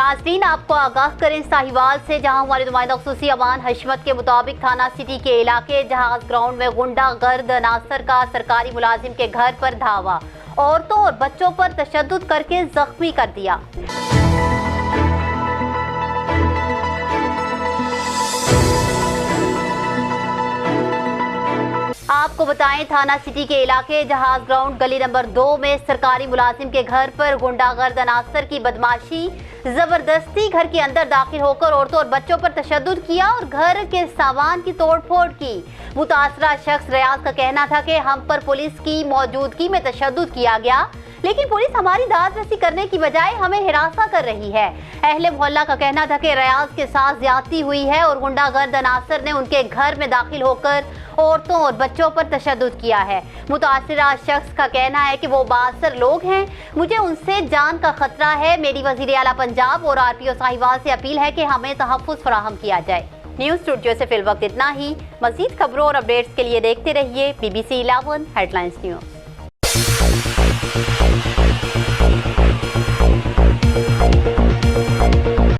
नाज़रीन, आपको आगाह करें साहिवाल से, जहां हमारे नुमाइंदा खुसूसी अमान हशमत के मुताबिक थाना सिटी के इलाके जहाज ग्राउंड में गुंडागर्द अनासर का सरकारी मुलाजिम के घर पर धावा, औरतों और बच्चों पर तशद्दुद करके जख्मी कर दिया। आपको बताएं, थाना सिटी के इलाके जहाज ग्राउंड गली नंबर 2 में सरकारी मुलाजिम के घर पर गुंडागर्द अनासर की बदमाशी, जबरदस्ती घर के अंदर दाखिल होकर औरतों और बच्चों पर तशद्दुद किया और घर के सामान की तोड़फोड़ की। मुतासरा शख्स रियाज का कहना था कि हम पर पुलिस की मौजूदगी में तशद्दुद किया गया, लेकिन पुलिस हमारी दादरसी करने की बजाय हमें हिरासा कर रही है। अहले मोहल्ला का कहना था कि रियाज के साथ ज्यादती हुई है और गुंडागर्द अनासर ने उनके घर में दाखिल होकर औरतों और बच्चों पर तशद्दुद किया है। मुतासरा शख्स का कहना है कि वो बासर लोग हैं, मुझे उनसे जान का खतरा है। मेरी वज़ीर आला पंजाब और RPO साहिवाल से अपील है कि हमें तहफ़्फ़ुज़ फराहम किया जाए। न्यूज़ स्टूडियो से फिल वक्त इतना ही। मज़ीद खबरों और अपडेट्स के लिए देखते रहिए BBC 11 हेडलाइंस न्यूज़।